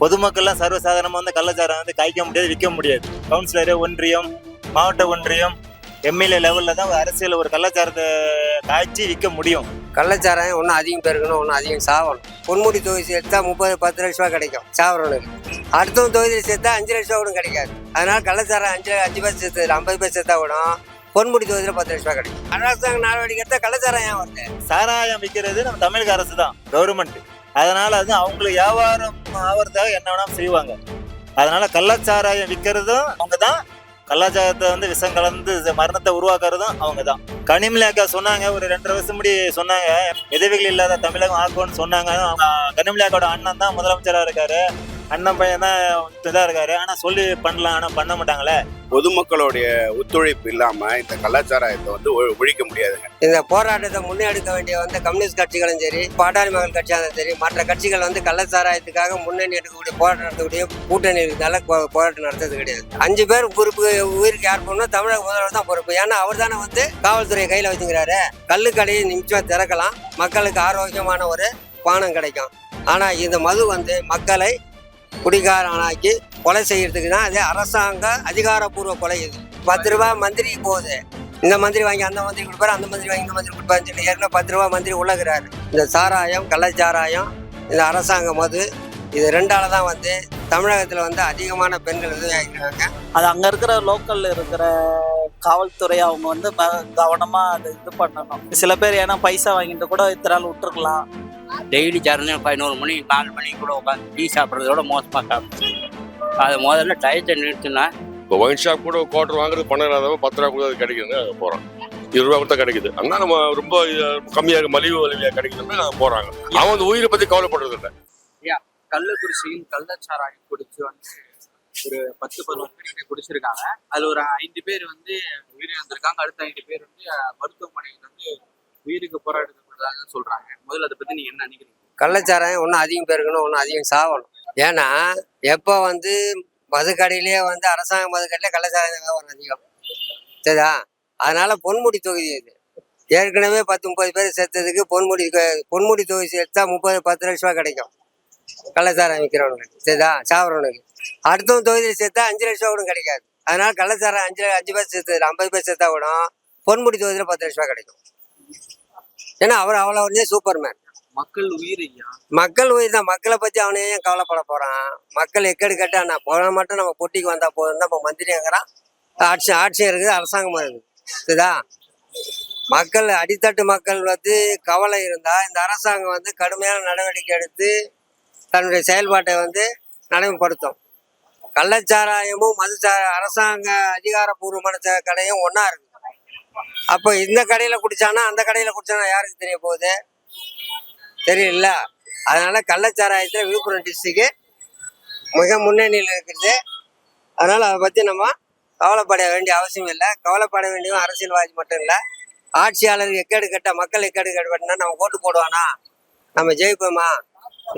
பொதுமக்கள்லாம் சர்வசாதாரணமாக வந்து கள்ளச்சாரம் வந்து காய்க்க முடியாது, விற்க முடியாது. கவுன்சிலரு, ஒன்றியம், மாவட்ட ஒன்றியம், எம்எல்ஏ லெவலில் தான் அரசியல் ஒரு கள்ளச்சாரத்தை காய்ச்சி விற்க முடியும். கள்ளச்சாராயம் ஒன்றும் அதிகம் பெருக்கணும், ஒன்றும் அதிகம் சாவணும். பொன்முடி தொகுதி சேர்த்தா 30-10 லட்ச ரூபா கிடைக்கும் சாவரனுக்கு. அடுத்த தொகுதியில் சேர்த்தா 5 லட்ச ரூபா கூட கிடைக்காது. அதனால கள்ளச்சாரம் 5 பேர் சேர்த்து 50 பேர் சேர்த்தா கூட பொன்முடி தொகுதியில் 10 லட்ச ரூபா கிடைக்கும். அரசாங்க நடவடிக்கை எடுத்தால் கள்ளச்சாரம் ஏன் வருது? சாராயம் விற்கிறது நம்ம தமிழக அரசு தான், கவர்மெண்ட். அதனால அது அவங்களுக்கு வியாபாரம் ஆகிறதுக்காக என்ன வேணாலும் செய்வாங்க. அதனால கள்ளச்சாராயம் விற்கிறதும் அவங்க தான், கள்ளச்சாரத்தை வந்து விஷம் கலந்து மரணத்தை உருவாக்குறதும் அவங்க தான். கனிமொழியாக்கா சொன்னாங்க, ஒரு 2.5 வருஷம் முடி சொன்னாங்க, விதவைகள் இல்லாத தமிழகம் ஆக்கும்னு சொன்னாங்க. கனிமொழியாக்கோட அண்ணன் தான் முதலமைச்சராக இருக்காரு, அண்ணன் பையன் தான் இதாக இருக்காரு. ஆனால் சொல்லி பண்ணலாம், ஆனால் பண்ண மாட்டாங்களே. பொதுமக்களுடைய ஒத்துழைப்பு இல்லாம இந்த கலாச்சாரத்தை வந்து ஒழிக்க முடியாதுங்க. இந்த போராட்டத்தை முன்னெடுக்க வேண்டிய வந்து கம்யூனிஸ்ட் கட்சிகளும் சரி, பாட்டாளி மக்கள் கட்சியாலும் சரி, மற்ற கட்சிகள் வந்து கள்ளச்சாராயத்துக்காக முன்னணி எடுக்கக்கூடிய போராட்டம் நடத்தக்கூடிய கூட்டணி இருக்கிறதால போராட்டம் நடத்துறது கிடையாது. 5 பேர் பொறுப்பு உயிருக்கு யார் போகணும்? தமிழக முதல்வர் தான் பொறுப்பு. ஏன்னா அவர் தானே வந்து காவல்துறையை கையில் வச்சுக்கிறாரு. கல்லுக்கடையை நிமிஷம் திறக்கலாம், மக்களுக்கு ஆரோக்கியமான ஒரு பானம் கிடைக்கும். ஆனால் இந்த மது வந்து மக்களை குடிகாரனாக்கி கொலை செய்யறதுக்கு தான். அது அரசாங்க அதிகாரப்பூர்வ கொலை. இது 10 ரூபா மந்திரிக்கு போகுது. இந்த மந்திரி வாங்கி அந்த மந்திரி கொடுப்பாரு, அந்த மந்திரி வாங்கி இந்த மந்திரி கொடுப்பாருன்னு சொல்லி ஏற்கனவே 10 ரூபா மந்திரி உள்ளகிறாரு. இந்த சாராயம், கள்ளச்சாராயம், இந்த அரசாங்க மது, இது 2ஆல தான் வந்து தமிழகத்தில் வந்து அதிகமான பெண்கள் உதவியாகிறாங்க. அது அங்கே இருக்கிற லோக்கலில் இருக்கிற காவல்துறை அவங்க வந்து கவனமாக அதை இது பண்ணணும். சில பேர் ஏன்னா பைசா வாங்கிட்டு கூட இத்தனை நாள் விட்டுருக்கலாம். டெய்லி சாயந்தரம் 11 மணி 4 மணிக்கு கூட உட்காந்து டீ சாப்பிட்றதோட மோசமாக சாப்பிடுச்சு. அது முதல்ல டயத்தை நிறுத்தினா. இப்போ ஒயின் ஷாப் கூட குவார்டர் வாங்குறது 12,000 10 ரூபா கூட அது கிடைக்குதுன்னு அங்கே போகிறோம். 20 ரூபா கொடுத்தா கிடைக்குது. ஆனால் நம்ம ரொம்ப கம்மியாக மலிவு விலையாக கிடைக்குதுன்னு நாங்கள் போகிறாங்க. அவன் வந்து உயிரை பற்றி கவலைப்படுறது இல்லை. கள்ளக்குறிச்சியில் கள்ளச்சாராயம் குடிச்சு வந்து ஒரு 10-11 பேர் குடிச்சிருக்காங்க. அதுல ஒரு 5 பேர் வந்து உயிரிழந்திருக்காங்க. அடுத்த 5 பேர் வந்து மருத்துவமனையில் வந்து உயிருக்கு போராடுறதாக சொல்றாங்க. முதல்ல அதை பத்தி நீங்க என்ன நினைக்கிறீங்க? கள்ளச்சாராயம் ஒன்றும் அதிகம் பெருக்கணும், ஒன்றும் அதிகம் சாவணும். ஏன்னா எப்போ வந்து மதுக்கடையிலேயே வந்து அரசாங்க மதுக்கடையிலே கள்ளச்சாராயம் வியாபாரம் அதிகம் சரிதா. அதனால பொன்முடி தொகுதி இது ஏற்கனவே 10-30 பேர் சேர்த்ததுக்கு பொன்முடி தொகுதி சேர்த்தா 30-10 லட்ச ரூபா கிடைக்கும் கள்ளச்சாராயம் விற்கிறவனுக்கு சரிதா, சாப்பிட்றவனுக்கு. அடுத்த தொகுதியில் சேர்த்தா 5 லட்ச ரூபா கூட கிடைக்காது. அதனால கள்ளச்சாராயம் 5 பேர் சேர்த்து 50 பேர் சேர்த்தா கூட பொன்முடி தொகுதியில் 10 லட்ச ரூபா கிடைக்கும். ஏன்னா அவர் அவ்வளோ சூப்பர்மேன். மக்கள் உயிர் ஐயா, மக்கள் உயிர் தான். மக்களை பற்றி அவனே ஏன் கவலைப்பட போகிறான்? மக்கள் எக்கடி கட்டா நான் போன மட்டும் நம்ம பொட்டிக்கு வந்தால் போதும் தான். இப்போ மந்திரிங்கிறான், ஆட்சியும் இருக்குது, அரசாங்கமும் இருக்குது சரிதா. மக்கள் அடித்தட்டு மக்கள் வந்து கவலை இருந்தால் இந்த அரசாங்கம் வந்து கடுமையான நடவடிக்கை எடுத்து தன்னுடைய செயல்பாட்டை வந்து நடைமுறைப்படுத்தும். கள்ளச்சாராயமும் அரசாங்க அதிகாரப்பூர்வமான கடையும் ஒன்றா இருக்குது. அப்போ இந்த கடையில் குடித்தானா அந்த கடையில் குடித்தானா யாருக்கு தெரிய போகுது? தெரியல. அதனால கள்ளச்சாராயத்தில் விழுப்புரம் டிஸ்ட்ரிக்ட் மிக முன்னணியில் இருக்குது. அதனால் அதை பற்றி நம்ம கவலைப்பட வேண்டிய அவசியம் இல்லை. கவலைப்பட வேண்டியதும் அரசியல்வாதி மட்டும் இல்லை, ஆட்சியாளருக்கு எக்கேடு கட்ட மக்கள் எக்கேடு கட்டா நம்ம ஓட்டு போடுவானா, நம்ம ஜெயிப்போமா,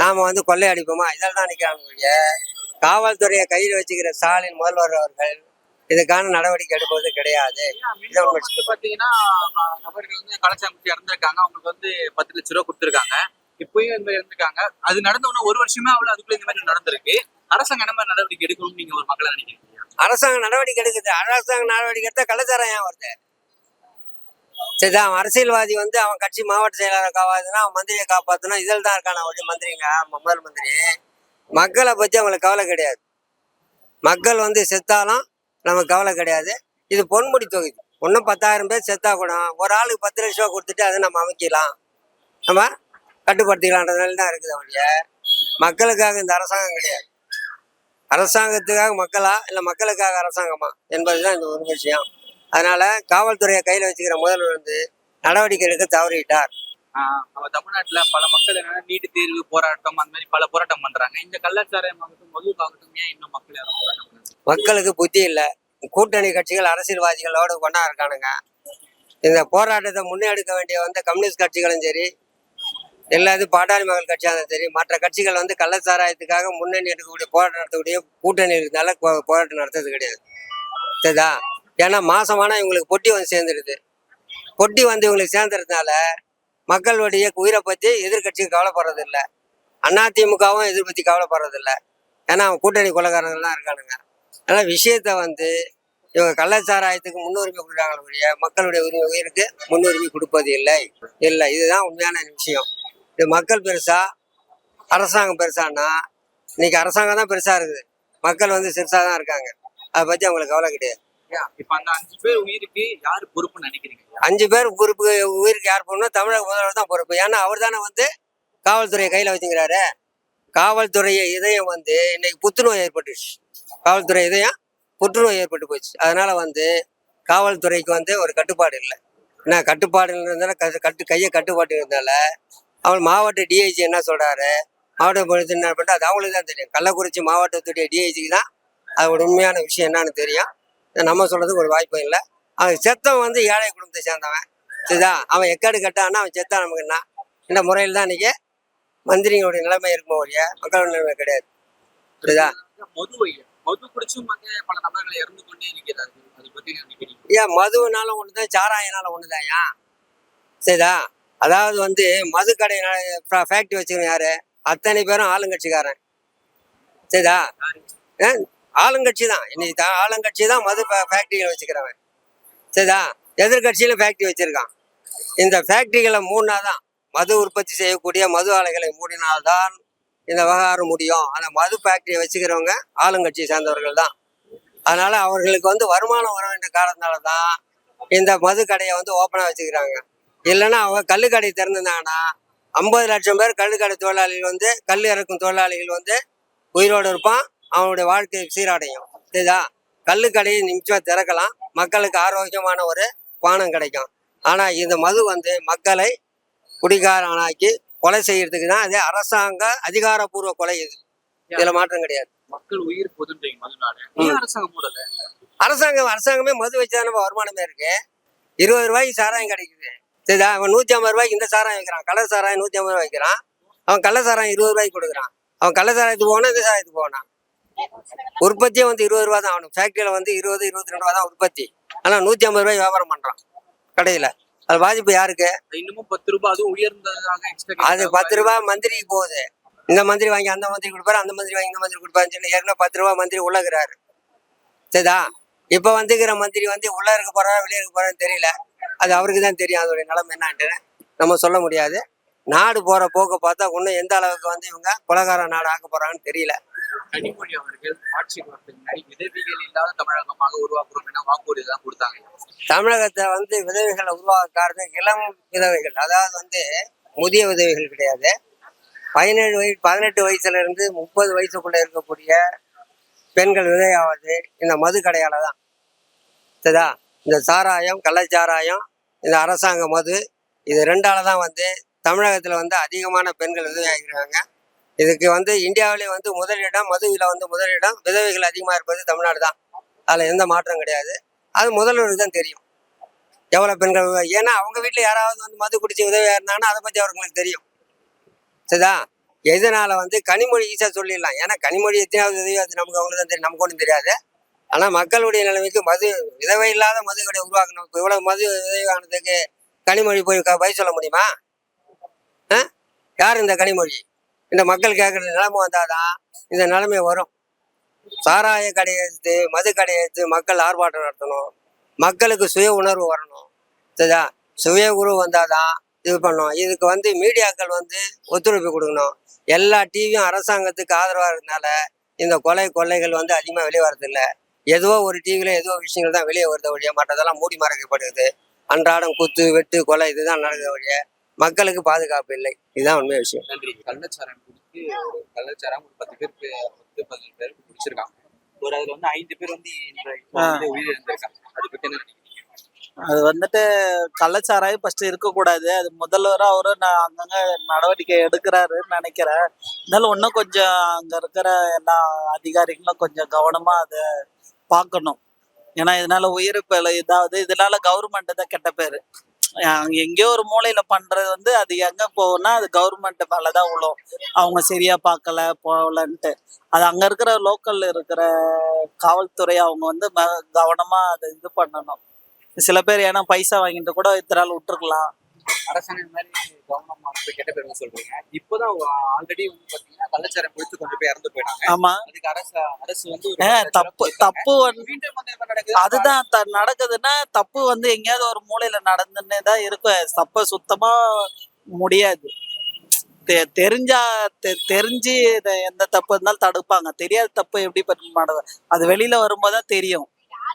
நாம் வந்து கொள்ளையடிப்போமா, இதில் தான் நிற்கிறாங்க. காவல்துறையை கையில் வச்சுக்கிற ஸ்டாலின் முதல்வர் அவர்கள் இதுக்கான நடவடிக்கை எடுப்பது கிடையாது. பாத்தீங்கன்னா நபர்கள் வந்து கள்ளச்சாராயம் இறந்திருக்காங்க. அவங்களுக்கு வந்து 10 லட்ச ரூபா கொடுத்துருக்காங்க. இப்பயும் இந்த இறந்துருக்காங்க. அது நடந்தவொன்னா 1 வருஷமே அவ்வளவு அதுக்குள்ள இந்த மாதிரி நடந்திருக்கு. அரசாங்கம் என்ன மாதிரி நடவடிக்கை எடுக்கணும்னு நீங்க ஒரு மக்களை நினைக்கிறீங்க? அரசாங்கம் நடவடிக்கை எடுக்குது. அரசாங்க நடவடிக்கை எடுத்தா கள்ளச்சாராயம் ஏன் வருது? சரிதான். அரசியல்வாதி வந்து அவன் கட்சி மாவட்ட செயலாளரை காப்பாத்துனா, அவன் மந்திரியை காப்பாத்தனா, இதில் தான் இருக்கான அவருடைய மந்திரிங்க. முதல் மந்திரி மக்களை பற்றி அவங்களுக்கு கவலை கிடையாது. மக்கள் வந்து செத்தாலும் நமக்கு கவலை கிடையாது. இது பொன்முடி தொகுதி. இன்னும் 10,000 பேர் செத்தா கூட ஒரு ஆளுக்கு 10 லட்ச ரூபா கொடுத்துட்டு அதை நம்ம அமைக்கலாம், நம்ம கட்டுப்படுத்திக்கலான்றதுனால தான் இருக்குது. அவனுடைய மக்களுக்காக இந்த அரசாங்கம் கிடையாது. அரசாங்கத்துக்காக மக்களா இல்லை மக்களுக்காக அரசாங்கமா என்பதுதான் இந்த ஒரு விஷயம். அதனால காவல்துறையை கையில் வச்சுக்கிற முதல்வர் வந்து நடவடிக்கை எடுக்க தவறிவிட்டார். நம்ம தமிழ்நாட்டுல பல மக்கள் என்னன்னா நீட்டு தேர்வு போராட்டம் அந்த மாதிரி பல போராட்டம் பண்றாங்க. இந்த கள்ளச்சாராயம் ஆகட்டும் மதுவாகட்டும் ஏன் இன்னும் மக்கள் யாரும் போராட்டம்? மக்களுக்கு புத்தி இல்லை. கூட்டணி கட்சிகள் அரசியல்வாதிகளோடு கொண்டா இருக்கானுங்க. இந்த போராட்டத்தை முன்னெடுக்க வேண்டிய வந்து கம்யூனிஸ்ட் கட்சிகளும் சரி, எல்லாத்தையும் பாட்டாளி மக்கள் கட்சியாலும் சரி, மற்ற கட்சிகள் வந்து கள்ளச்சாராயத்துக்காக முன்னணி எடுக்கக்கூடிய போராட்டம் நடத்தக்கூடிய கூட்டணி இருக்கிறதால போராட்டம் நடத்துறது கிடையாது சரிதா. ஏன்னா மாசமான இவங்களுக்கு பொட்டி வந்து சேர்ந்துடுது. பொட்டி வந்து இவங்களுக்கு சேர்ந்துறதுனால மக்களுடைய உயிரை பற்றி எதிர்கட்சி கவலைப்படுறது இல்லை. அதிமுகவும் எதிர் பற்றி கவலைப்படுறது இல்லை. ஏன்னா அவன் கூட்டணி கொலைகாரங்கள் தான் இருக்கானுங்க. அதனால் விஷயத்த வந்து இவங்க கள்ளச்சாராயத்துக்கு முன்னுரிமை கொடுக்குறாங்களே ஒழிய மக்களுடைய உயிருக்கு முன்னுரிமை கொடுப்பது இல்லை. இதுதான் உண்மையான விஷயம். இது மக்கள் பெருசா அரசாங்கம் பெருசான்னா இன்னைக்கு அரசாங்கம் தான் பெருசா இருக்குது, மக்கள் வந்து சிறுசா தான் இருக்காங்க. அதை பற்றி அவங்களுக்கு கவலை கிடையாது. இப்ப அந்த 5 பேர் உயிருக்கு யாரு பொறுப்புன்னு நினைக்கிறீங்க? 5 பேர் உயிருக்கு யார் பொறுப்புனா தமிழக முதல்வர் தான் பொறுப்பு. ஏன்னா அவர் தானே வந்து காவல்துறையை கையில் வச்சுக்கிறாரு. காவல்துறையை இதயம் வந்து இன்னைக்கு புற்றுநோய் ஏற்பட்டுச்சு. காவல்துறை இதயம் புற்றுநோய் ஏற்பட்டு போச்சு. அதனால வந்து காவல்துறைக்கு வந்து ஒரு கட்டுப்பாடு இல்லை. என்ன கட்டுப்பாடு இருந்தால கையை கட்டுப்பாடு இருந்தால அவன் மாவட்ட டிஐஜி என்ன சொல்றாரு, மாவட்ட போலீஸ் என்ன பண்ணிட்டு அது அவங்களுக்கு தான் தெரியும். கள்ளக்குறிச்சி மாவட்டத்துடைய டிஐஜிக்கு தான் அதோட உண்மையான விஷயம் என்னன்னு தெரியும். நம்ம சொல்றதுக்கு ஒரு வாய்ப்பும் இல்லை. அவன் செத்தவன் வந்து ஏழை குடும்பத்தை சேர்ந்தவன். சரிதா, அவன் எக்காடு கட்டான்னா அவன் செத்தா நமக்கு என்ன? இந்த முறையில் தான் இன்னைக்கு மந்திரிகளுடைய நிலைமை இருக்குமோ ஒழிய மக்களோட நிலைமை கிடையாது. சரிதா, மது குடிச்சும் வந்து பல நபர்கள் இறந்து கொண்டே இருக்கிறாரு. அதை பத்தி நினைக்கிறீங்க? ஏன் மதுனால ஒண்ணுதான், சாராயனால ஒண்ணுதான். ஏன் சரிதா, அதாவது வந்து மது கடை ஃபேக்டரி வச்சுக்கணும் யாரு? அத்தனை பேரும் ஆளுங்கட்சிக்காரன். சரிதா, ஆளுங்கட்சி தான். இன்னைக்கு ஆளுங்கட்சி தான் மது ஃபேக்டரிகளை வச்சுக்கிறவன். சரிதா, எதிர்கட்சியிலும் ஃபேக்டரி வச்சிருக்கான். இந்த ஃபேக்டரிகளை மூடினாதான், மது உற்பத்தி செய்யக்கூடிய மது ஆலைகளை மூடினால்தான் இந்த விவகாரம் முடியும். ஆனால் மது ஃபேக்டரியை வச்சுக்கிறவங்க ஆளுங்கட்சியை சேர்ந்தவர்கள் தான். அதனால அவர்களுக்கு வந்து வருமானம் வர வேண்டிய காலத்தினால தான் இந்த மது கடையை வந்து ஓப்பனாக வச்சுக்கிறாங்க. இல்லைன்னா அவங்க கல்லுக்கடை திறந்துருந்தாங்கன்னா 50 லட்சம் பேர் கல்லுக்கடை தொழிலாளிகள் வந்து கல் இறக்கும் தொழிலாளிகள் வந்து உயிரோடு இருப்பான். அவனுடைய வாழ்க்கை சீரடையும். சரிதா, கல்லுக்கடையை நிமிஷமாக திறக்கலாம், மக்களுக்கு ஆரோக்கியமான ஒரு பானம் கிடைக்கும். ஆனால் இந்த மது வந்து மக்களை குடிகாரனாக்கி கொலை செய்யறதுக்கு தான். அது அரசாங்க அதிகாரப்பூர்வ கொலை. இதுல மாற்றம் கிடையாது. மக்கள் உயிர் பொதுன்றீங்க மதுனால. அரசாங்கம் மூடல. அரசாங்கமே மது வச்சா நம்ம வருமானமே இருக்கு. 20 ரூபாய்க்கு சாராயம் கிடைக்குது. சரிதா, அவன் 150 ரூபாய்க்கு இந்த சாராயம் வைக்கிறான். கள்ள சாராயம் 150 ரூபாய் வைக்கிறான். அவன் கள்ள சாராயம் 20 ரூபாய்க்கு கொடுக்குறான். அவன் கள்ள சாராயத்துக்கு போனா இந்த சாராயத்துக்கு போனான். உற்பத்தியே வந்து 20 ரூபா தான். அவனுக்கு ஃபேக்டரியில வந்து 20-22 ரூபா தான் உற்பத்தி. ஆனா 150 ரூபாய் வியாபாரம் பண்றான் கடையில. அது பாதிப்பு யாருக்கு? இன்னமும் 10 ரூபாய் அதுவும் உயர்ந்ததாக. அது 10 ரூபாய் மந்திரிக்கு போகுது. இந்த மந்திரி வாங்கி அந்த மந்திரி கொடுப்பாரு, அந்த மந்திரி வாங்கி இந்த மந்திரி கொடுப்பாருன்னு சொல்லி ஏற்கனவே 10 ரூபாய் மந்திரி உள்ளகிறாரு. சரிதா, இப்ப வந்துக்கிற மந்திரி வந்து உள்ள இருக்க போறா வெளியே இருக்க போறான்னு தெரியல. அது அவருக்கு தான் தெரியும் அதோடைய நிலைமை என்னான்ட்டு. நம்ம சொல்ல முடியாது. நாடு போற போக்க பார்த்தா இன்னும் எந்த அளவுக்கு வந்து இவங்க குலகார நாடு ஆக்க போறாங்கன்னு தெரியல. கனிமொழி அவர்கள் ஆட்சிக்கு வரதுக்கு முன்னாடி விதவிகள் இல்லாத தமிழகமாக உருவாக்குறோம் என வாக்குறுதி தான் கொடுத்தாங்க. தமிழகத்தை வந்து விதவைகளை உருவாக்காரு இளம் விதவைகள். அதாவது வந்து முதிய விதவைகள் கிடையாது. 18 வயசுல இருந்து 30 வயசுக்குள்ள இருக்கக்கூடிய பெண்கள் விதையாவது இந்த மது கடையால தான். சரிதா, இந்த சாராயம், கள்ளச்சாராயம், இந்த அரசாங்க மது, இது 2ஆல தான் வந்து தமிழகத்துல வந்து அதிகமான பெண்கள் விதவையாகிறாங்க. இதுக்கு வந்து இந்தியாவிலே வந்து முதலிடம், மதுவில வந்து முதலிடம், விதவைகள் அதிகமாக இருப்பது தமிழ்நாடு தான். அதில் எந்த மாற்றம் கிடையாது. அது முதல்வருக்கு தான் தெரியும் எவ்வளோ பெண்கள். ஏன்னா அவங்க வீட்டில் யாராவது வந்து மது குடிச்சு உதவியாக இருந்தாங்கன்னா அதை பற்றி அவங்களுக்கு தெரியும். சரிதா, எதனால வந்து கனிமொழி ஈஸியாக சொல்லிடலாம். ஏன்னா கனிமொழி எத்தனாவது உதவியாக நமக்கு அவங்களுக்கு தான் தெரியும், நமக்கு ஒன்றும் தெரியாது. ஆனால் மக்களுடைய நிலைமைக்கு மது விதவை இல்லாத மது கடை உருவாக்கணும். இப்போ இவ்வளோ மது விதவையானதுக்கு கனிமொழி போய் பதில் சொல்ல முடியுமா? யார் இந்த கனிமொழி? இந்த மக்கள் கேட்குற நிலைமை வந்தாதான் இந்த நிலைமை வரும். சாராய கடையை எடுத்து மது கடையை எடுத்து மக்கள் ஆர்ப்பாட்டம் நடத்தணும். மக்களுக்கு சுய உணர்வு வரணும். சரிதா, சுய உணர்வு வந்தாதான் இது பண்ணணும். இதுக்கு வந்து மீடியாக்கள் வந்து ஒத்துழைப்பு கொடுக்கணும். எல்லா டிவியும் அரசாங்கத்துக்கு ஆதரவாக இருந்தனால இந்த கொள்ளைகள் வந்து அதிகமாக வெளியே வரதில்லை. ஏதோ ஒரு டிவியில ஏதோ விஷயங்கள் தான் வெளியே வருது ஒழிய மற்றதெல்லாம் மூடி மறைக்கப்படுது. அன்றாடம் குத்து வெட்டு கொலை இதுதான் நடக்குது ஒழிய மக்களுக்கு பாதுகாப்பு இல்லை. இதுதான் உண்மை விஷயம். நன்றி. கள்ளச்சாரம் குடித்து கள்ளச்சாரம் ஒரு 10 பேருக்கு 10-15 பேருக்கு குடிச்சிருக்காங்க. அதுல வந்து 5 பேர் வந்து உயிரிழந்திருக்காங்க. அதை பத்தி என்ன நினைக்கிறீங்க? அது வந்துட்டு கள்ளச்சாராயம் ஃபர்ஸ்ட் இருக்கக்கூடாது. அது முதல்வராக அவரு அங்கங்க நடவடிக்கை எடுக்கிறாருன்னு நினைக்கிறேன். இருந்தாலும் இன்னும் கொஞ்சம் அங்க இருக்கிற எல்லா அதிகாரிகளும் கொஞ்சம் கவனமா அதை பார்க்கணும். ஏன்னா இதனால உயிரிழப்பு இதாவது இதனால கவர்மெண்ட் தான் கெட்ட பேரு. எங்கேயோ ஒரு மூலையில பண்றது வந்து அது எங்க போகும்னா அது கவர்மெண்ட் மேலதான் விழும். அவங்க சரியா பார்க்கல போகலன்ட்டு. அது அங்க இருக்கிற லோக்கல்ல இருக்கிற காவல்துறை அவங்க வந்து கவனமா அதை இது பண்ணணும். சில பேர் ஏன்னா பைசா வாங்கிட்டு கூட இத்தனை நாள் விட்டுருக்கலாம். அரசாங்கம் இந்த மாதிரி கவனமா இருக்கு, கெட்ட பேர் சொல்றீங்க. இப்போதான் ஆல்ரெடி வந்து பாத்தீங்கன்னா கள்ளச்சாரம் குடிச்சு கொண்டு போய் இறந்து போயிட்டாங்க. ஆமா. அதுக்கு அரசு வந்து ஒரு தப்பு வந்து மீண்டும் வந்து என்ன நடக்குது? அதுதான் நடக்குதுன்னா தப்பு வந்து எங்கேயாவது ஒரு மூலையில நடந்துன்னே தான் இருக்கும். தப்ப சுத்தமா முடியாது. தெரிஞ்சா தெரிஞ்சு எந்த தப்பு இருந்தாலும் தடுப்பாங்க. தெரியாத தப்பு எப்படி பண்ண மாட்டாங்க. அது வெளியில வரும்போதுதான் தெரியும்.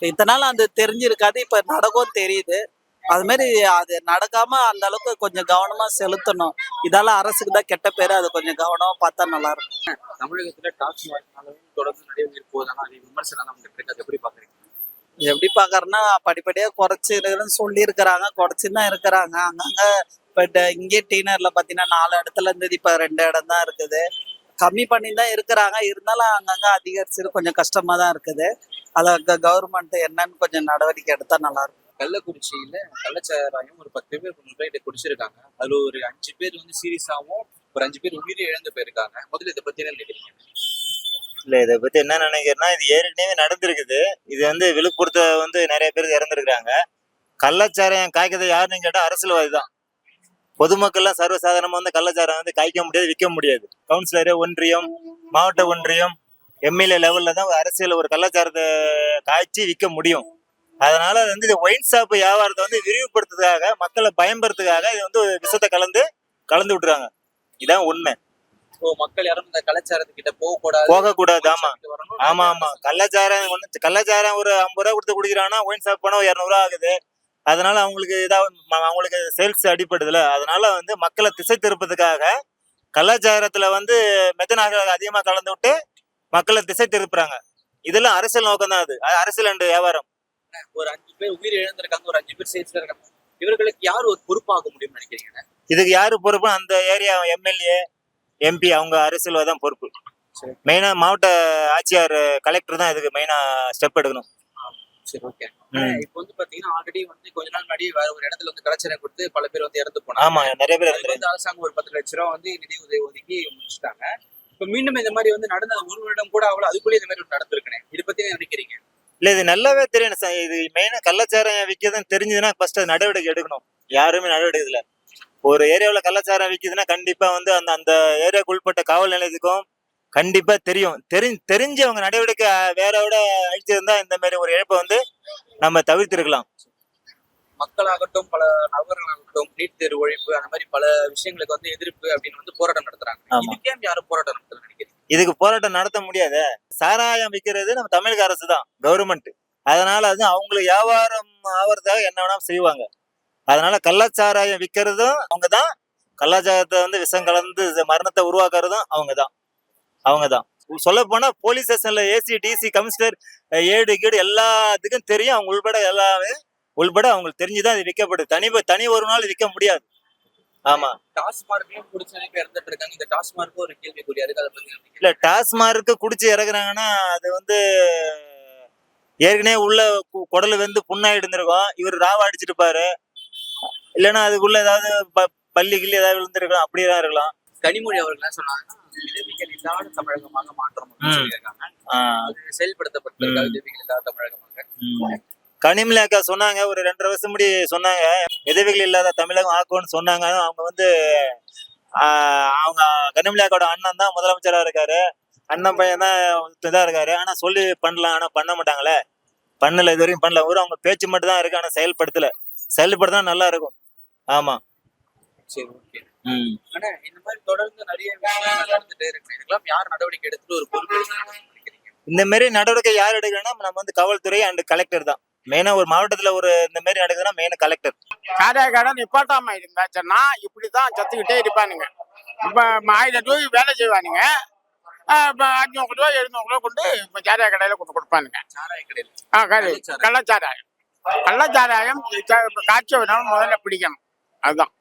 இத்தனை நாள் அது தெரிஞ்சிருக்காது, இப்ப நடக்கும் தெரியுது. அது மாதிரி அது நடக்காம அந்த அளவுக்கு கொஞ்சம் கவனமா செலுத்தணும். இதால அரசுக்கு தான் கெட்ட பேரு. அது கொஞ்சம் கவனமா பார்த்தா நல்லா இருக்கும். தமிழகத்துல டாஸ்மாக் தொடர்ந்து நடைபெற்று போகுதுன்னா அது விமர்சனம் வந்துட்டு இருக்கு. அது எப்படி பாக்குறீங்க? எப்படி பாக்குறேன்னா படிப்படியா குறைச்சிருக்குன்னு சொல்லி இருக்கிறாங்க, குறைச்சுன்னு தான் இருக்கிறாங்க அங்கங்க. பட் இங்கே டீனர்ல பாத்தீங்கன்னா 4 இடத்துல இருந்தது, இப்ப 2 இடம் தான் இருக்குது. கம்மி பண்ணி தான் இருக்கிறாங்க, இருந்தாலும் அங்கங்க அதிகரிச்சு கொஞ்சம் கஷ்டமா தான் இருக்குது. அத கவர்மெண்ட் என்னன்னு கொஞ்சம் நடவடிக்கை எடுத்தா நல்லா இருக்கும். கள்ளக்குறிச்சியில கள்ளச்சாராயம் ஒரு 10 பேர் முன்னாடி குடிச்சிருக்காங்க. அதுல ஒரு 5 பேர் வந்து சீரியஸாவும் ஒரு 5 பேர் உயிரை இழந்து போயிருக்காங்க. முதல்ல இதை பத்தி என்ன நினைக்கிறீங்க? இல்ல இதை பத்தி என்ன நினைக்கிறேன்னா, இது ஏற்கனவே நடந்திருக்குது. இது வந்து விழுப்புரத்தை வந்து நிறைய பேர் இறந்துருக்காங்க. கள்ளச்சாராயம் காய்க்கிறது யாருன்னு கேட்டா அரசியல்வாதி தான். பொதுமக்கள்லாம் சர்வசாதாரணமா வந்து கள்ளச்சாரம் வந்து காய்க்க முடியாது, விற்க முடியாது. கவுன்சிலரு, ஒன்றியம், மாவட்ட ஒன்றியம், எம்எல்ஏ லெவல்ல தான் அரசியல் ஒரு கள்ளச்சாரத்தை காய்ச்சி விற்க முடியும். அதனால வந்து இந்த ஒயின் ஷாப் வியாபாரத்தை வந்து விரிவுபடுத்துறதுக்காக, மக்களை பயன்படுத்துறதுக்காக இது வந்து விஷத்தை கலந்து விட்டுறாங்க. இதான் உண்மை. மக்கள் யாரும் இந்த கலாச்சாரத்துக்கிட்ட போகக்கூடாது. ஆமா. கள்ளச்சாரம் ஒரு 50 ரூபா கொடுத்து குடிக்கிறான்னா ஒயின் ஷாப் போனா 200 ரூபா ஆகுது. அதனால அவங்களுக்கு சேல்ஸ் அடிப்படுதுல. அதனால வந்து மக்களை திசை திருப்பதுக்காக கலாச்சாரத்துல வந்து மெத்தனால் அதிகமா கலந்து விட்டு மக்களை திசை திருப்புறாங்க. இதெல்லாம் அரசியல் நோக்கம் தான். அது அரசியல் அண்டு வியாபாரம். ஒரு 5 பேர் உயிர் இழந்திருக்காங்க, ஒரு 5 பேர் சேல்ஸ்ல இருக்காங்க. இவர்களுக்கு யார் ஒரு பொறுப்பாக முடியும்னு நினைக்கிறீங்க? இதுக்கு யாரு பொறுப்பு? அந்த ஏரியா எம்எல்ஏ, எம்பி, அவங்க அரசியல்வாதி தான் பொறுப்பு. மெயினா மாவட்ட ஆட்சியார், கலெக்டர் தான் இதுக்கு மெயினா ஸ்டெப் எடுக்கணும். சரி, ஓகே. இப்போ வந்து பாத்தீங்கன்னா ஆல்ரெடி வந்து கொஞ்ச நாள் முன்னாடி வேற ஒரு இடத்துல வந்து கலாச்சாரம் கொடுத்து பல பேர் வந்து இறந்து போனாங்க. ஆமா, நிறைய பேர் வந்து அரசாங்கம் ஒரு 10 லட்சம் ரூபா வந்து நிதி உதவி ஒதுக்கி முடிச்சுட்டாங்க. இப்ப மீண்டும் இந்த மாதிரி வந்து நடந்த 1 வருடம் கூட அவ்வளவு அதுக்குள்ளே இந்த மாதிரி நடந்திருக்கேன். இதை பத்தி நினைக்கிறீங்க? இல்ல, இது நல்லாவே தெரியும். இது மெயினா கள்ளச்சாரம் விற்கிறதுன்னு தெரிஞ்சதுன்னா ஃபர்ஸ்ட் அது நடவடிக்கை எடுக்கணும். யாருமே நடவடிக்கை இல்லை. ஒரு ஏரியாவில் கள்ளச்சாரம் விற்கிதுன்னா கண்டிப்பா வந்து அந்த ஏரியாவுக்கு உட்பட்ட காவல் நிலையத்துக்கும் கண்டிப்பா தெரிஞ்சு அவங்க நடவடிக்கை வேறோட அழிச்சிருந்தா இந்த மாதிரி ஒரு இழப்பை வந்து நம்ம தவிர்த்திருக்கலாம். மக்களாகட்டும், பல நபர்களாகட்டும், நீட் தேர்வு ஒழிப்பு அந்த மாதிரி பல விஷயங்களுக்கு வந்து எதிர்ப்பு அப்படின்னு வந்து போராட்டம் நடத்துறாங்க. இதுக்கே யாரும் போராட்டம் நடத்த நினைக்கிறீங்க? இதுக்கு போராட்டம் நடத்த முடியாது. சாராயம் விற்கிறது நம்ம தமிழக அரசு தான், கவர்மெண்ட். அதனால அது அவங்களுக்கு வியாபாரம் ஆவறதுக்காக என்ன வேணாலும் செய்வாங்க. அதனால கள்ளச்சாராயம் விற்கிறதும் அவங்க தான், கள்ளச்சாரத்தை வந்து விஷம் கலந்து மரணத்தை உருவாக்குறதும் அவங்க தான். சொல்ல போனா போலீஸ் ஸ்டேஷன்ல ஏசி, டிசி, கமிஷனர், ஏடு கீடு எல்லாத்துக்கும் தெரியும். அவங்க உள்பட அவங்களுக்கு தெரிஞ்சுதான் இது விற்கப்படுது. தனி ஒரு நாள் விற்க முடியாது. ஆமா. டாஸ்மார்க்கையும் குடிச்சு இறந்துட்டு இருக்காங்க. இந்த டாஸ்மார்க்கு ஒரு கேள்விக்குறியா இருக்கு. அதை பத்தி இல்ல, டாஸ்மார்க்கு குடிச்சு இறக்குறாங்கன்னா அது வந்து ஏற்கனவே உள்ள குடல் வந்து புண்ணாயிட்டு இருந்திருக்கும். இவர் ராவா அடிச்சிட்டு பாரு, இல்லைன்னா அதுக்குள்ள ஏதாவது பள்ளி கிள்ளி ஏதாவது விழுந்திருக்கலாம், அப்படியேதான் இருக்கலாம். கனிமொழி அவர்கள் என்ன சொன்னாங்கன்னா, விதவிகள் இல்லாத தமிழகமாக மாற்றம் சொல்லியிருக்காங்க. அது செயல்படுத்தப்பட்டிருக்காங்க. விதவிகள் இல்லாத தமிழகமாக கனிமொழி அக்கா சொன்னாங்க. ஒரு 2.5 வருஷம் முன்னாடி சொன்னாங்க விதவிகள் இல்லாத தமிழகம் ஆக்கும்னு சொன்னாங்க. அவங்க வந்து அவங்க கனிமொழி அக்காவோட அண்ணன் தான் முதலமைச்சரா இருக்காரு. அண்ணன் பையன் தான் இதா இருக்காரு. ஆனா சொல்லி பண்ணலாம், ஆனா பண்ண மாட்டாங்களே. பண்ணல, இது வரைக்கும் பண்ணல. அவங்க பேச்சு மட்டும் தான் இருக்கு, ஆனா செயல்படுத்தினா நல்லா இருக்கும். ஆமா. சரி, ஓகே. ஆனா இந்த மாதிரி தொடர்ந்து நிறைய விஷயங்கள் நடந்துட்டே இருக்கு. இதுக்கெல்லாம் யார் நடவடிக்கை எடுத்துட்டு ஒரு பொறுப்பு நினைக்கிறீங்க? இந்த மாதிரி நடவடிக்கை யார் எடுக்கணும்னா நம்ம வந்து காவல்துறை அண்ட் கலெக்டர் தான். மெயினா ஒரு மாவட்டத்துல ஒரு இந்த மாதிரி நடக்குதுன்னா மெயின் கலெக்டர். காரைக்காரன் நிப்பாட்டாம இருந்தாச்சுன்னா இப்படிதான் சத்துக்கிட்டே இருப்பானுங்க. இப்ப 1000 ரூபாய்க்கு வேலை செய்வானுங்க. 500 ரூபாய் 700 ரூபாய் கொண்டு இப்ப சாராய கடையில கொண்டு கொடுப்பானுங்க. கள்ளச்சாராயம் காய்ச்ச வேணாலும் முதல்ல பிடிக்கணும். அதுதான்.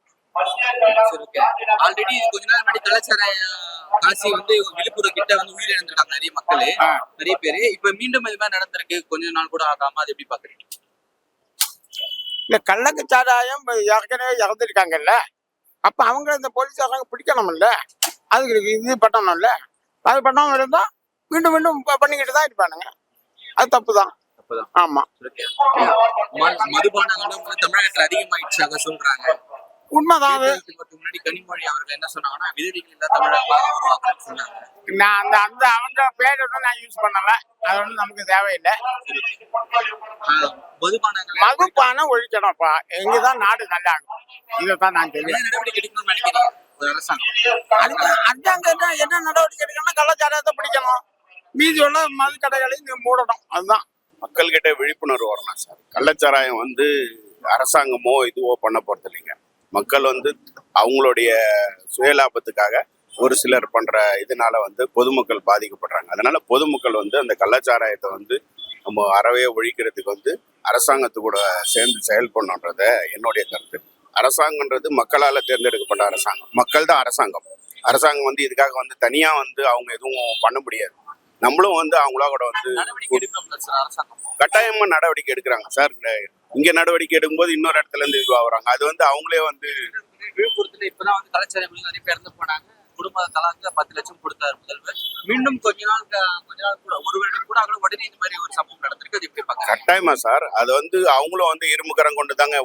ஆல்ரெடி கொஞ்ச நாள் முன்னாடி கள்ளச்சாராயம் காசி வந்து விழுப்புரம் கிட்ட வந்து உயிரிழந்திருக்காங்க நிறைய மக்கள், நிறைய பேரு. இப்ப மீண்டும் இது மாதிரி நடந்திருக்கு, கொஞ்ச நாள் கூட ஆகாம. அது எப்படி பாக்குறீங்க? இல்ல, கள்ளச்சாராயம் ஏற்கனவே இறந்துருக்காங்கல்ல, அப்ப அவங்க இந்த போலீஸாரங்க பிடிக்கணும்ல, அதுக்கு இது பண்ணணும்ல. அது பண்ணாம இருந்தா மீண்டும் பண்ணிக்கிட்டு தான் இருப்பானுங்க. அது தப்புதான். ஆமா. மதுபானங்களும் தமிழகத்துல அதிகமாயிடுச்சாக சொல்றாங்க. உண்மைதான் அது. தேர்தலுக்கு முன்னாடி கனிமொழி அவர்கள் என்ன சொன்னாங்கன்னா விதவைகள் இல்ல தமிழகமாக உருவாக்கணும்னு சொன்னாங்க. நான் அந்த அவங்க பேர் ஒன்றும் நான் யூஸ் பண்ணல. அது ஒன்றும் நமக்கு தேவையில்லை. மதுபானங்கள் மதுப்பானம் ஒழிக்கணும்ப்பா. இங்கதான் நாடு நல்லா இருக்கும். இதைத்தான் நான் சொல்லுவேன். என்ன நடவடிக்கை எடுக்கணும்னு நினைக்கிறீங்க ஒரு அரசாங்கம்? அரசாங்கம் என்ன நடவடிக்கை எடுக்கணும்னா கள்ளச்சாராயத்தை பிடிக்கணும். மீதி உள்ள மது கடைகளையும் மூடணும். அதுதான். மக்கள்கிட்ட விழிப்புணர்வு வரணும் சார். கள்ளச்சாராயம் வந்து அரசாங்கமோ இதுவோ பண்ண போறது இல்லைங்க. மக்கள் வந்து அவங்களுடைய சுயலாபத்துக்காக ஒரு சிலர் பண்ற இதனால வந்து பொதுமக்கள் பாதிக்கப்படுறாங்க. அதனால பொதுமக்கள் வந்து அந்த கள்ளச்சாராயத்தை வந்து நம்ம அறவே ஒழிக்கிறதுக்கு வந்து அரசாங்கத்து கூட சேர்ந்து செயல்படணுன்றத என்னுடைய கருத்து. அரசாங்கன்றது மக்களால் தேர்ந்தெடுக்கப்பட்ட அரசாங்கம். மக்கள் தான் அரசாங்கம். அரசாங்கம் வந்து இதுக்காக வந்து தனியா வந்து அவங்க எதுவும் பண்ண முடியாது. நம்மளும் வந்து அவங்களோட வந்து நடவடிக்கை எடுக்கணும் சார் அரசாங்கம். கட்டாயமா நடவடிக்கை எடுக்கிறாங்க சார். இங்க நடவடிக்கை எடுக்கும்போது இன்னொரு இடத்துல இருந்து இதுவாகிறாங்க. அது வந்து அவங்களே வந்து விழுப்புரத்துல இப்பதான் வந்து கலாச்சாரம் நிறைய பேர் இறந்து போனாங்க. குடும்ப தலாக்கு 10 லட்சம் கொடுத்தாரு முதல்வர். மீண்டும் கொஞ்ச நாள் கூட ஒரு வருடம் கூட அவங்களும் உடனே இந்த மாதிரி ஒரு சம்பவம் நடந்திருக்கு. அது எப்படி பார்க்க? கட்டாயமா சார். அது வந்து அவங்களும் வந்து இரும்புக்கரம் கொண்டு தாங்க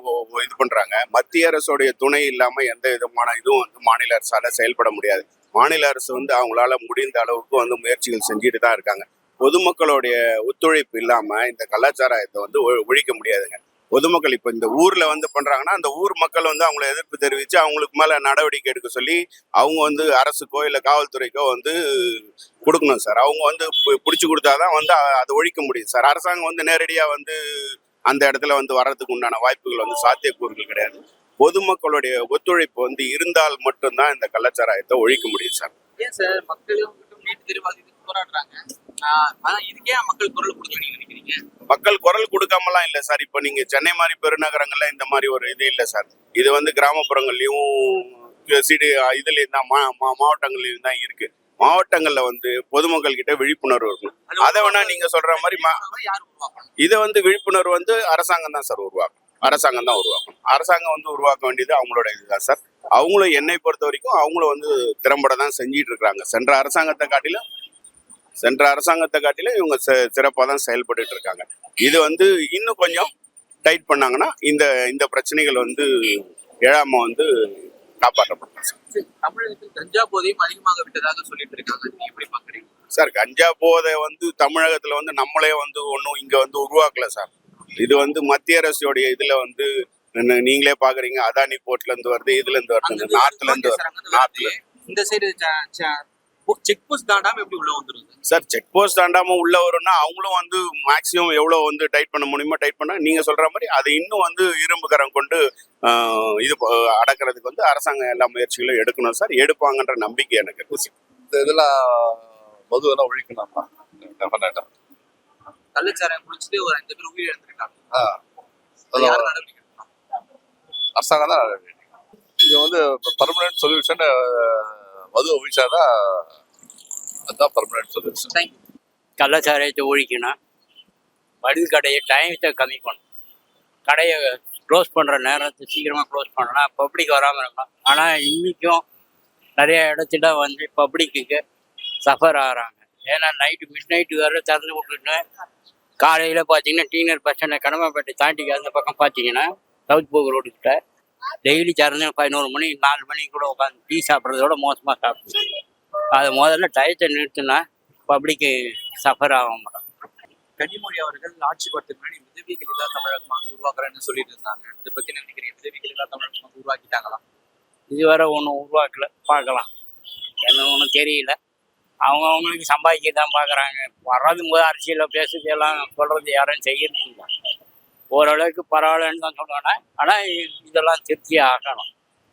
இது பண்றாங்க. மத்திய அரசுடைய துணை இல்லாம எந்த விதமான இதுவும் வந்து மாநில அரசால செயல்பட முடியாது. மாநில அரசு வந்து அவங்களால முடிந்த அளவுக்கு வந்து முயற்சிகள் செஞ்சுட்டு தான் இருக்காங்க. பொதுமக்களுடைய ஒத்துழைப்பு இல்லாம இந்த கலாச்சாரத்தை வந்து ஒழிக்க முடியாதுங்க. பொதுமக்கள் இப்ப இந்த ஊர்ல வந்து பண்றாங்கன்னா அந்த ஊர் மக்கள் வந்து அவங்களை எதிர்ப்பு தெரிவிச்சு அவங்களுக்கு மேல நடவடிக்கை எடுக்க சொல்லி அவங்க வந்து அரசுக்கோ இல்ல காவல்துறைக்கோ வந்து கொடுக்கணும் சார். அவங்க வந்து பிடிச்சி கொடுத்தாதான் வந்து அதை ஒழிக்க முடியும் சார். அரசாங்கம் வந்து நேரடியா வந்து அந்த இடத்துல வந்து வர்றதுக்கு உண்டான வாய்ப்புகள் வந்து சாத்தியக்கூறுகள் கிடையாது. பொதுமக்களுடைய ஒத்துழைப்பு வந்து இருந்தால் மட்டும்தான் இந்த கலாச்சாரத்தை ஒழிக்க முடியும் சார். ஏன் சார் மக்களும் நீட்டு தேர்வாதிக்கு போராடுறாங்க? ஆனா இதுக்கே மக்கள் குரல் கொடுக்க நினைக்கிறீங்க? மக்கள் குரல் கொடுக்காமலாம் இல்லை சார். இப்போ நீங்க சென்னை மாதிரி பெருநகரங்கள்ல இந்த மாதிரி ஒரு இது இல்லை சார். இது வந்து கிராமப்புறங்கள்லயும் இதுலயும் தான் மாவட்டங்கள்லயும் தான் இருக்கு. மாவட்டங்கள்ல வந்து பொதுமக்கள் கிட்ட விழிப்புணர்வு இருக்கணும். அதை வேணா நீங்க சொல்ற மாதிரி இதை வந்து விழிப்புணர்வு வந்து அரசாங்கம் தான் சார் உருவாக்கும். அரசாங்கம் தான் உருவாக்கணும். அரசாங்கம் வந்து உருவாக்க வேண்டியது அவங்களோட இதுதான் சார். அவங்களும் என்னை பொறுத்த வரைக்கும் அவங்களும் வந்து திறம்பட தான் செஞ்சிட்டு இருக்காங்க. சென்ற அரசாங்கத்தை காட்டிலும் இவங்க சிறப்பாக தான் செயல்பட்டு இருக்காங்க. இது வந்து இன்னும் கொஞ்சம் டைட் பண்ணாங்கன்னா இந்த பிரச்சனைகள் வந்து எழாம வந்து காப்பாற்றப்படும் சார். தமிழகத்தில் கஞ்சா போதையும் அதிகமாக விட்டதாக சொல்லிட்டு இருக்காங்க. நீங்க எப்படி பாக்குறீங்க சார்? கஞ்சா போதை வந்து தமிழகத்துல வந்து நம்மளே வந்து ஒன்றும் இங்க வந்து உருவாக்கல சார். இது வந்து மத்திய அரசுடைய இதுல வந்து நீங்களே பாக்குறீங்க. அதானி போர்ட்ல இருந்து வருது, இதுல இருந்து வருது, நார்த்ல இருந்து வருது. இந்த சைடு செக் போஸ்ட் தாண்டாம எப்படி உள்ள வந்துருது சார்? செக் போஸ்ட் தாண்டாம உள்ள வரும்னா அவங்களும் வந்து மேக்சிமம் எவ்வளவு வந்து டைட் பண்ண முடியுமோ டைட் பண்ண நீங்க சொல்ற மாதிரி அதை இன்னும் வந்து இரும்பு கரம் கொண்டு இது அடக்கிறதுக்கு வந்து அரசாங்கம் எல்லா முயற்சிகளும் எடுக்கணும் சார். எடுப்பாங்கன்ற நம்பிக்கை எனக்கு இருக்கு. இந்த இதெல்லாம் மதுவெல்லாம் ஒழிக்கணும்ப்பா. கள்ளச்சாரம் குடிச்சிட்டு ஒரு 5 பேர் உயிர் இழந்திருக்காங்க. அரசாங்கம் தான் இது வந்து பர்மனன்ட் சொல்யூஷன். மது ஒழிச்சாதான் அதுதான் பர்மனன்ட் சொல்யூஷன். கள்ளச்சாராயத்தை ஒழிக்கணும். மளிகை கடையை டைமத்தை கம்மி பண்ணணும். கடையை க்ளோஸ் பண்ணுற நேரத்தை சீக்கிரமாக க்ளோஸ் பண்ணலாம். பப்ளிக் வராமல் இருக்கலாம். ஆனால் இன்றைக்கும் நிறைய இடத்துல வந்து பப்ளிக்கு சஃபர் ஆகிறாங்க. ஏன்னா மிட் நைட்டு வர திறந்து விட்டுட்டு காலையில் பார்த்தீங்கன்னா டீனர் பஸ் ஸ்டாண்ட் கடமைப்பேட்டை தாண்டி அந்த பக்கம் பார்த்தீங்கன்னா சவுத் போக் ரோடுக்கிட்ட டெய்லி திறந்து 11 மணி 4 மணிக்கு கூட உட்காந்து டீ சாப்பிட்றதோட மோசமாக சாப்பிடுது. அது முதல்ல டயத்தை நிறுத்தினா பப்ளிக்கு சஃபர் ஆக மாட்டாங்க. கனிமொழி அவர்கள் ஆட்சி வரதுக்கு முன்னாடி விதவைகள் இல்லா தமிழகமாக உருவாக்குறேன்னு சொல்லிட்டு இருந்தாங்க. இதை பத்தி நினைக்கிறீங்க? விதவைகள் இல்லா தமிழகமாக உருவாக்கிட்டாங்களா? இதுவரை ஒன்றும் உருவாக்கல. பார்க்கலாம். என்ன ஒன்றும் தெரியல. அவங்களுக்கு சம்பாதிக்க தான் பார்க்குறாங்க. வர்றதும் போது அரசியலில் பேசுறது எல்லாம் சொல்கிறது யாரும் செய்யறதில்ல. ஓரளவுக்கு பரவாயில்லன்னு தான் சொல்லுவாங்க. ஆனால் இதெல்லாம் திருப்தி ஆகணும்.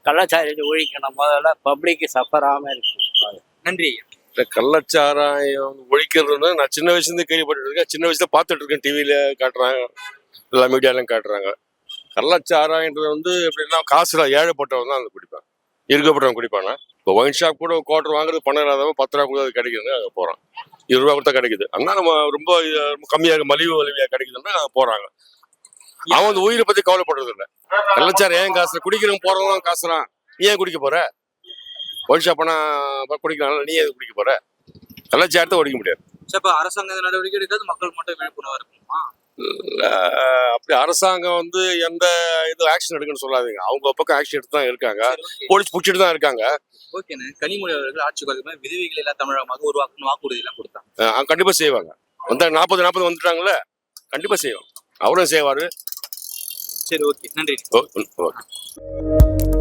கள்ளச்சாராயத்தை ஒழிக்கணும். முதல்ல பப்ளிக்கு சஃபர் ஆகாமல் இருக்கும். நன்றி. இந்த கள்ளச்சாராயம் ஒழிக்கிறதுன்னு நான் சின்ன வயசுலேருந்து கேள்விப்பட்டு இருக்கேன். சின்ன வயசுல பார்த்துட்டு இருக்கேன். டிவியில் காட்டுறாங்க, எல்லா மீடியாலையும் காட்டுறாங்க. கள்ளச்சாராயன்றது வந்து எப்படின்னா காசுல ஏழைப்பட்டவன் தான் அதை குடிப்பான். இருக்கப்பட்டவன் குடிப்பானா? இப்போ ஒயின் ஷாப் கூட குவார்டர் வாங்குறது பணம் இல்லாதவன் 10 ரூபா கொடுத்து கிடைக்குதுன்னு அங்கே போகிறான். 20 ரூபா கொடுத்தா கிடைக்குது. அங்கே நம்ம ரொம்ப கம்மியாக மலிவு வலிமையாக கிடைக்குதுன்னா அங்கே போகிறாங்க. அவன் வந்து உயிரை பற்றி கவலைப்படுறது இல்லை. கள்ளச்சாரம் ஏன் காசு குடிக்கிறவங்க போகிறவங்க காசுறான். நீ ஏன் குடிக்க போற? ஒயின் ஷாப் பண்ணால் குடிக்கிறாங்க, நீ ஏன் குடிக்க போற? கள்ளச்சாரத்தை ஒழிக்க முடியாது. அரசாங்க நடவடிக்கை எடுக்காது, மக்கள் மட்டும் விழிப்புணர்வு இருக்குமா? அப்படி அரசாங்கம் வந்து எந்த இது ஆக்ஷன் எடுக்குன்னு சொல்லாதீங்க. அவங்க பக்கம் ஆக்ஷன் எடுத்து தான் இருக்காங்க. போலீஸ் பிடிச்சிட்டு தான் இருக்காங்க. ஓகேண்ணே, கனிமொழி அவர்கள் ஆட்சிக்கு வரும்போது விதவைகள் எல்லாம் தமிழகமாக உருவாக்கணும் வாக்குறுதி எல்லாம் கொடுத்தாங்க. கண்டிப்பா செய்வாங்க. வந்தா 40 வந்துட்டாங்கல்ல, கண்டிப்பா செய்வாங்க. அவரும் செய்வாரு. சரி, ஓகே, நன்றி. ஓகே.